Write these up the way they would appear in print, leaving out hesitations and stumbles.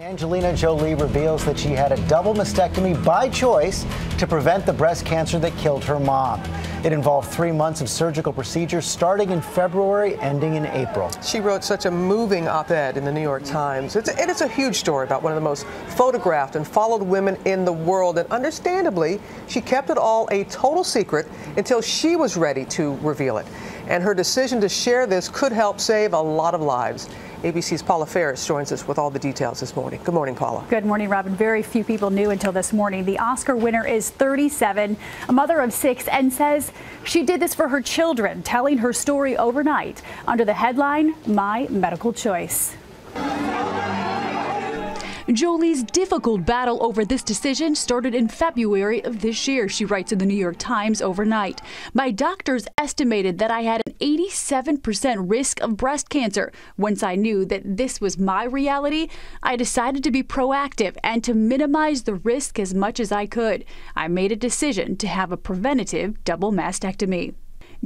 Angelina Jolie reveals that she had a double mastectomy by choice to prevent the breast cancer that killed her mom. It involved 3 months of surgical procedures starting in February, ending in April. She wrote such a moving op-ed in the New York Times. It's a huge story about one of the most photographed and followed women in the world. And understandably, she kept it all a total secret until she was ready to reveal it. And her decision to share this could help save a lot of lives. ABC's Paula Ferris joins us with all the details this morning. Good morning, Paula. Good morning, Robin. Very few people knew until this morning. The Oscar winner is 37, a mother of 6, and says she did this for her children, telling her story overnight under the headline, My Medical Choice. Jolie's difficult battle over this decision started in February of this year, she writes in the New York Times overnight. My doctors estimated that I had an 87% risk of breast cancer. Once I knew that this was my reality, I decided to be proactive and to minimize the risk as much as I could. I made a decision to have a preventative double mastectomy.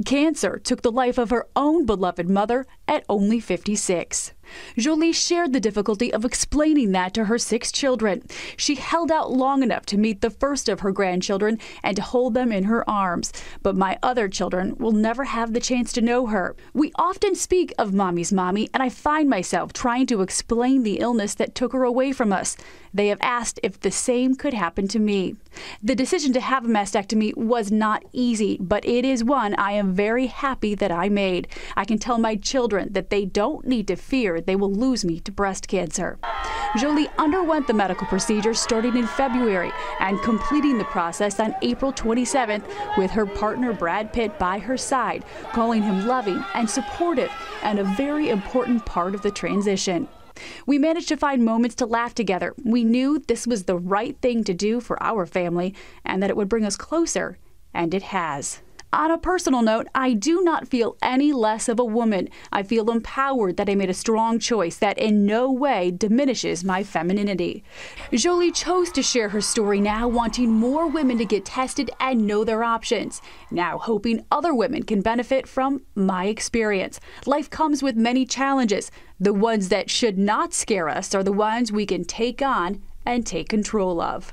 Cancer took the life of her own beloved mother at only 56. Jolie shared the difficulty of explaining that to her 6 children. She held out long enough to meet the first of her grandchildren and to hold them in her arms. But my other children will never have the chance to know her. We often speak of Mommy's mommy, and I find myself trying to explain the illness that took her away from us. They have asked if the same could happen to me. The decision to have a mastectomy was not easy, but it is one I am very happy that I made. I can tell my children that they don't need to fear they will lose me to breast cancer. Jolie underwent the medical procedure starting in February and completing the process on April 27th with her partner Brad Pitt by her side, calling him loving and supportive and a very important part of the transition. We managed to find moments to laugh together. We knew this was the right thing to do for our family and that it would bring us closer, and it has. On a personal note, I do not feel any less of a woman. I feel empowered that I made a strong choice that in no way diminishes my femininity. Jolie chose to share her story now, wanting more women to get tested and know their options. Now hoping other women can benefit from my experience. Life comes with many challenges. The ones that should not scare us are the ones we can take on and take control of.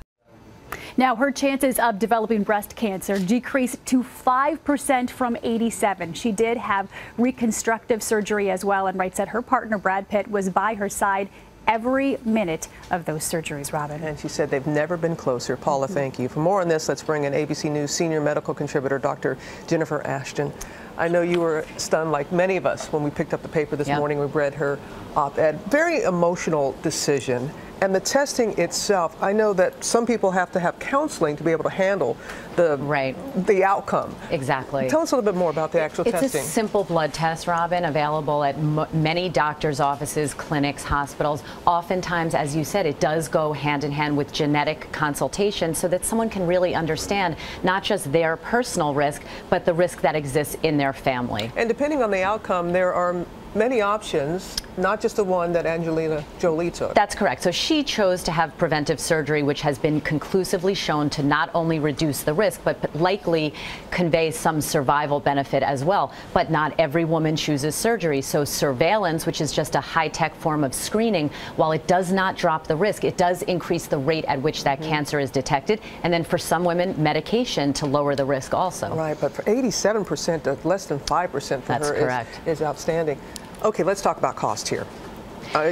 Now, her chances of developing breast cancer decreased to 5% from 87. She did have reconstructive surgery as well, and writes that her partner, Brad Pitt, was by her side every minute of those surgeries, Robin. And she said they've never been closer. Paula, thank you. For more on this, let's bring in ABC News senior medical contributor, Dr. Jennifer Ashton. I know you were stunned like many of us when we picked up the paper this morning. We read her op-ed. Very emotional decision. And the testing itself, I know that some people have to have counseling to be able to handle the outcome. Exactly. Tell us a little bit more about the actual testing. It's a simple blood test, Robin, available at many doctors' offices, clinics, hospitals. Oftentimes, as you said, it does go hand in hand with genetic consultation so that someone can really understand not just their personal risk, but the risk that exists in their family. And depending on the outcome, there are many options, not just the one that Angelina Jolie took. That's correct. So she chose to have preventive surgery, which has been conclusively shown to not only reduce the risk, but likely convey some survival benefit as well. But not every woman chooses surgery. So surveillance, which is just a high-tech form of screening, while it does not drop the risk, it does increase the rate at which that cancer is detected. And then for some women, medication to lower the risk also. Right, but for 87% to less than 5% for her is outstanding. Okay, let's talk about cost here.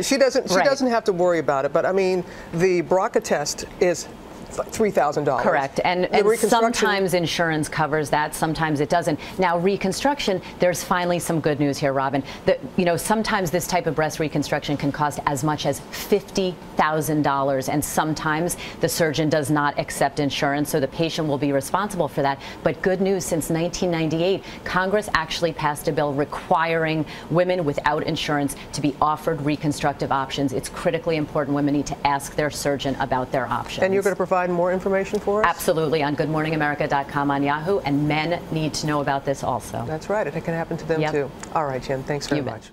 She doesn't have to worry about it, but I mean, the BRCA test is $3,000. Correct. And sometimes insurance covers that, sometimes it doesn't. Now, reconstruction, there's finally some good news here, Robin. Sometimes this type of breast reconstruction can cost as much as $50,000, and sometimes the surgeon does not accept insurance, so the patient will be responsible for that. But good news, since 1998, Congress actually passed a bill requiring women without insurance to be offered reconstructive options. It's critically important. Women need to ask their surgeon about their options. And you're going to provide more information for us? Absolutely, on goodmorningamerica.com on Yahoo, and men need to know about this also. That's right, it can happen to them too. All right, Jen, thanks very much.